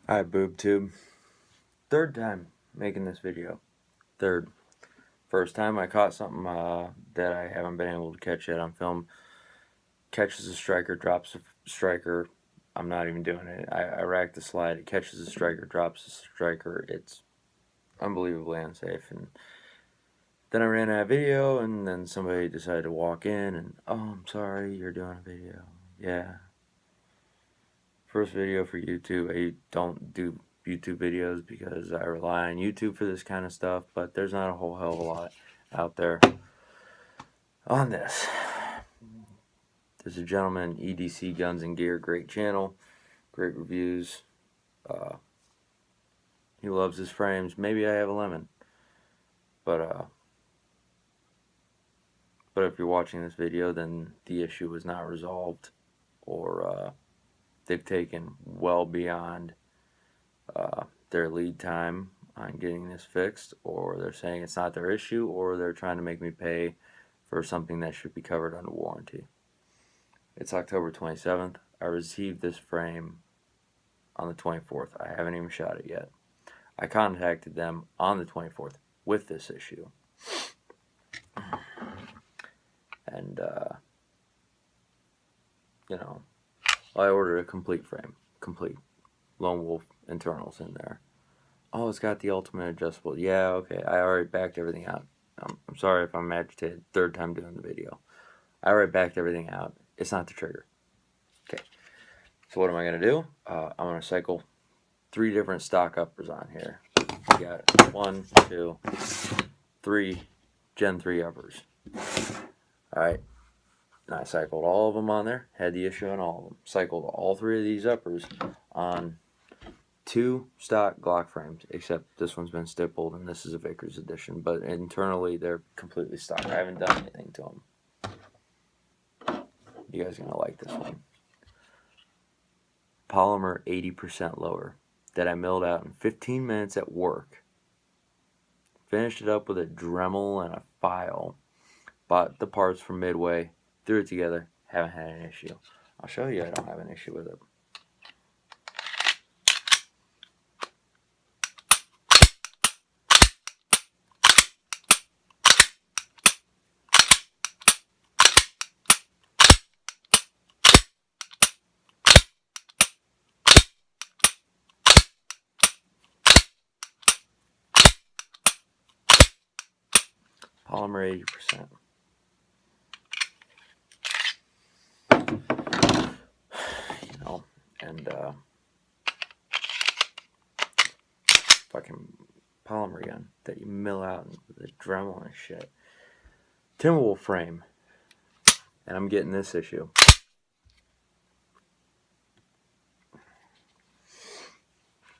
Alright, BoobTube. Third time making this video. Third. First time I caught something that I haven't been able to catch yet on film. Catches a striker, drops a striker. I'm not even doing it. I racked the slide. It catches a striker, drops a striker. It's unbelievably unsafe. And then I ran out of video, and then somebody decided to walk in and, oh, I'm sorry, you're doing a video. Yeah. First video for YouTube. I don't do YouTube videos because I rely on YouTube for this kind of stuff, but there's not a whole hell of a lot out there on this. There's a gentleman, EDC Guns and Gear, great channel, great reviews. He loves his frames. Maybe I have a lemon, but if you're watching this video, then the issue was not resolved, or they've taken well beyond their lead time on getting this fixed, or they're saying it's not their issue, or they're trying to make me pay for something that should be covered under warranty. It's October 27th. I received this frame on the 24th. I haven't even shot it yet. I contacted them on the 24th with this issue. And, you know, I ordered a complete frame. Complete. Lone Wolf internals in there. Oh, it's got the ultimate adjustable. Yeah, okay. I already backed everything out. I'm sorry if I'm agitated. Third time doing the video. I already backed everything out. It's not the trigger. Okay. So what am I going to do? I'm going to cycle 3 different stock uppers on here. We got 1, 2, 3 Gen 3 uppers. Alright. And I cycled all of them on there. Had the issue on all of them. Cycled all 3 of these uppers on 2 stock Glock frames, except this one's been stippled and this is a Vickers edition, but internally they're completely stock. I haven't done anything to them. You guys are going to like this one. Polymer 80% lower that I milled out in 15 minutes at work. Finished it up with a Dremel and a file. Bought the parts from Midway. Threw it together. Haven't had an issue. I'll show you I don't have an issue with it. Polymer 80%. You know, and fucking polymer gun that you mill out with the Dremel and shit. Timberwolf Frame. And I'm getting this issue.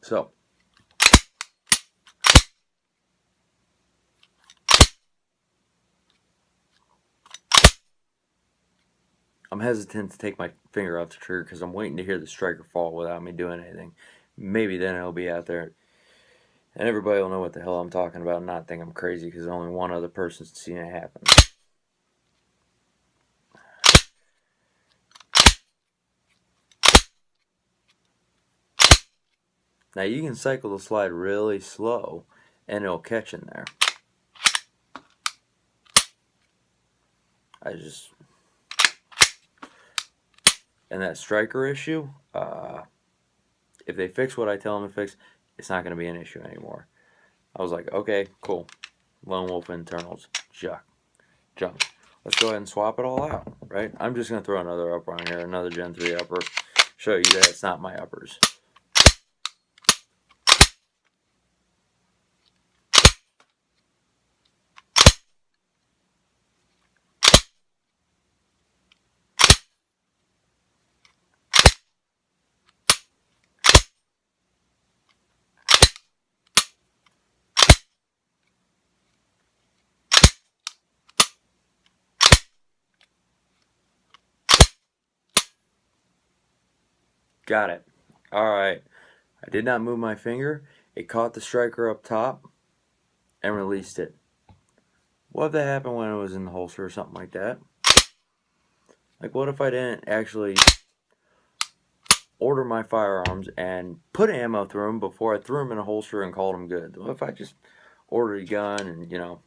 So, I'm hesitant to take my finger off the trigger because I'm waiting to hear the striker fall without me doing anything. Maybe then it'll be out there and everybody will know what the hell I'm talking about and not think I'm crazy because only one other person's seen it happen. Now you can cycle the slide really slow and it'll catch in there. And that striker issue, if they fix what I tell them to fix, it's not going to be an issue anymore. I was like, okay, cool. Lone Wolf internals, junk. Let's go ahead and swap it all out, right? I'm just going to throw another upper on here, another Gen 3 upper, show you that it's not my uppers. Got it. Alright. I did not move my finger. It caught the striker up top and released it. What if that happened when it was in the holster or something like that? Like, what if I didn't actually order my firearms and put ammo through them before I threw them in a holster and called them good? What if I just ordered a gun and, you know,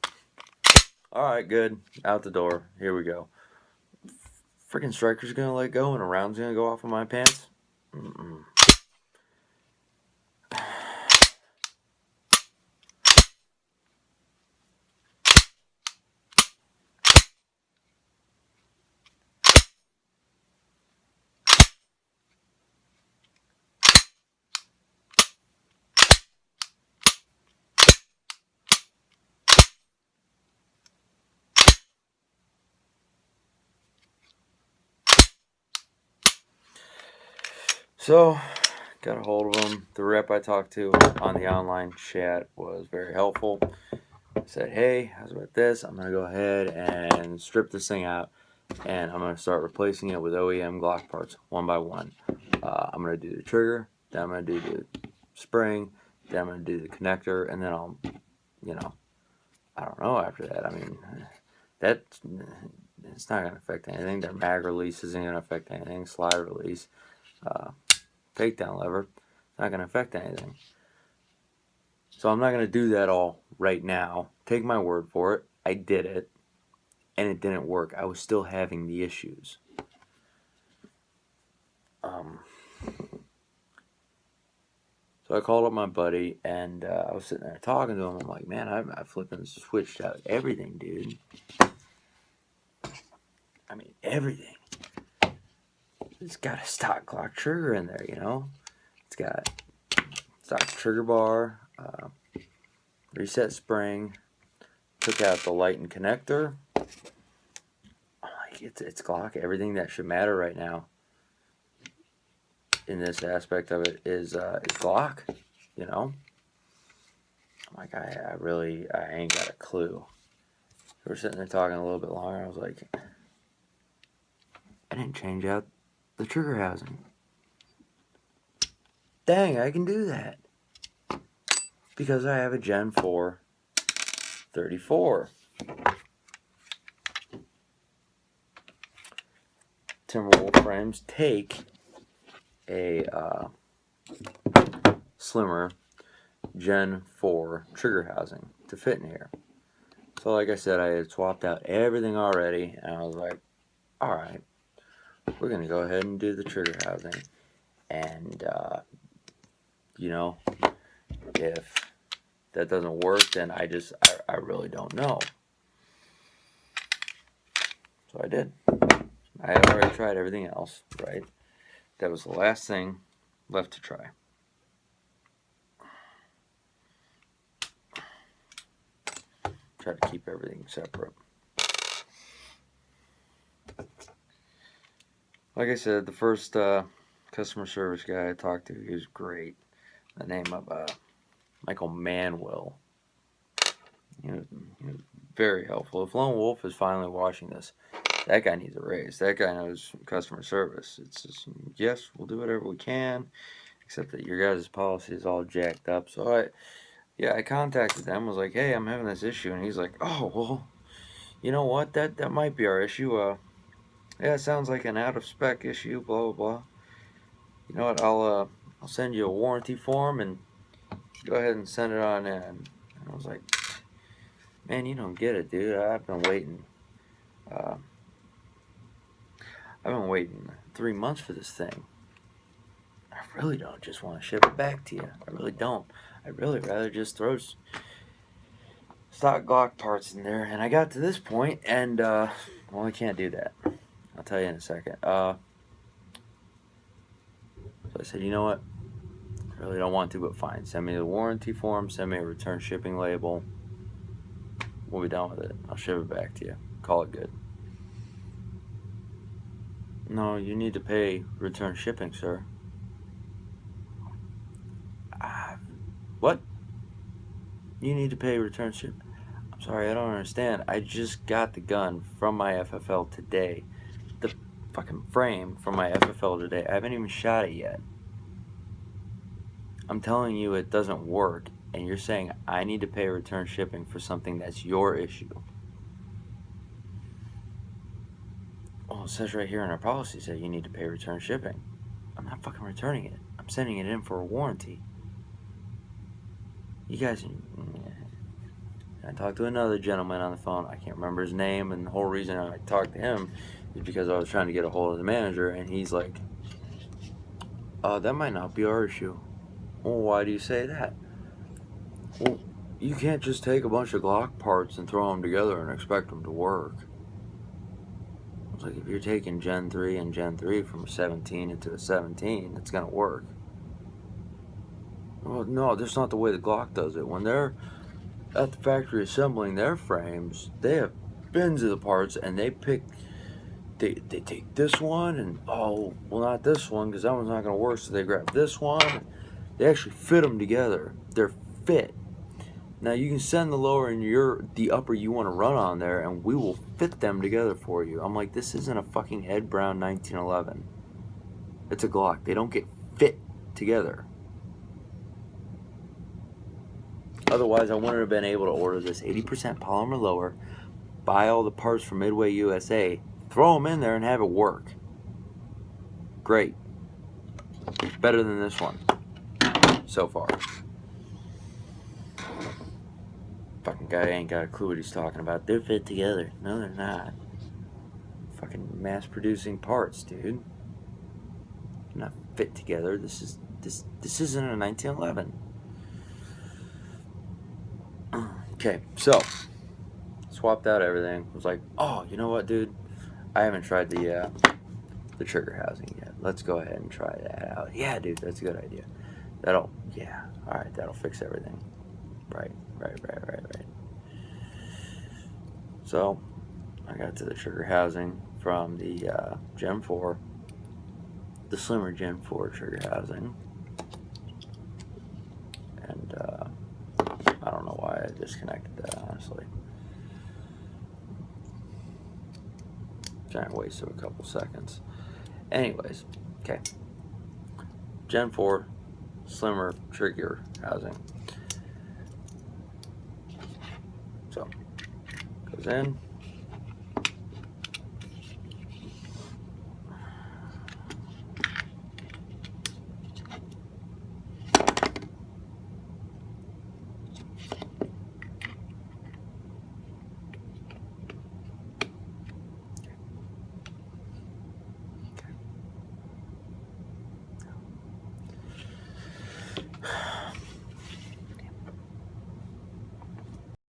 all right, good, out the door, here we go. Freaking striker's gonna let go and a round's gonna go off of my pants? Mm-mm. So, got a hold of him. The rep I talked to on the online chat was very helpful. Said, hey, how's about this? I'm going to go ahead and strip this thing out, and I'm going to start replacing it with OEM Glock parts one by one. I'm going to do the trigger, then I'm going to do the spring, then I'm going to do the connector, and then I'll, you know, I don't know after that. I mean, it's not going to affect anything. Their mag release isn't going to affect anything. Slide release, takedown lever, it's not going to affect anything. So I'm not going to do that all right now. Take my word for it. I did it, and it didn't work. I was still having the issues. So I called up my buddy, and I was sitting there talking to him. I'm like, man, I flipping switched out everything, dude. I mean, everything. It's got a stock Glock trigger in there, you know? It's got stock trigger bar, reset spring, took out the light and connector. Like, it's Glock. Everything that should matter right now in this aspect of it is Glock, you know? I'm like, I ain't got a clue. We were sitting there talking a little bit longer. I was like, I didn't change out the trigger housing. Dang, I can do that. Because I have a Gen 4 34. Timberwolf frames take a slimmer Gen 4 trigger housing to fit in here. So like I said, I had swapped out everything already, and I was like, alright, we're going to go ahead and do the trigger housing. And, you know, if that doesn't work, then I really don't know. So I did. I had already tried everything else, right? That was the last thing left to try. Try to keep everything separate. Like I said, the first customer service guy I talked to, he was great. The name of Michael Manuel. He was very helpful. If Lone Wolf is finally watching this, that guy needs a raise. That guy knows customer service. It's just, yes, we'll do whatever we can, except that your guys' policy is all jacked up. So I contacted them, was like, hey, I'm having this issue, and he's like, oh, well, you know what, that might be our issue. Yeah, it sounds like an out of spec issue, blah blah blah. You know what, I'll send you a warranty form and go ahead and send it on in. And I was like, man, you don't get it, dude. I've been waiting 3 months for this thing. I really don't just want to ship it back to you. I really don't. I'd really rather just throw stock Glock parts in there. And I got to this point, and well, I can't do that. I'll tell you in a second. So I said, you know what? I really don't want to, but fine. Send me the warranty form. Send me a return shipping label. We'll be done with it. I'll ship it back to you. Call it good. No, you need to pay return shipping, sir. What? You need to pay return shipping? I'm sorry, I don't understand. I just got the gun from my FFL today. The fucking frame from my FFL today. I haven't even shot it yet. I'm telling you it doesn't work, and you're saying I need to pay return shipping for something that's your issue. Well, it says right here in our policies that you need to pay return shipping. I'm not fucking returning it. I'm sending it in for a warranty. You guys, I talked to another gentleman on the phone. I can't remember his name, and the whole reason I talked to him is because I was trying to get a hold of the manager, and he's like, that might not be our issue. Well, why do you say that? Well, you can't just take a bunch of Glock parts and throw them together and expect them to work. I was like, if you're taking Gen 3 and Gen 3 from a 17 into a 17, it's going to work. Well, no, that's not the way the Glock does it. When they're at the factory assembling their frames, they have bins of the parts, and they pick, they take this one, and oh, well, not this one, because that one's not going to work, so they grab this one. They actually fit them together. They're fit. Now you can send the lower and the upper you want to run on there, and we will fit them together for you. I'm like, this isn't a fucking Ed Brown 1911. It's a Glock. They don't get fit together. Otherwise, I wouldn't have been able to order this 80% polymer lower, buy all the parts from Midway USA, throw them in there, and have it work. Great. Better than this one so far. Fucking guy ain't got a clue what he's talking about. They're fit together. No, they're not. Fucking mass producing parts, dude. They're not fit together. This isn't a 1911. Okay, so swapped out everything. Was like, oh, you know what, dude? I haven't tried the trigger housing yet. Let's go ahead and try that out. Yeah, dude, that's a good idea. All right, that'll fix everything. Right. So I got to the trigger housing from the Gen 4, the slimmer Gen 4 trigger housing, and I don't know why I disconnected that, honestly. Giant waste of a couple seconds. Anyways, okay. Gen 4 slimmer trigger housing. So goes in.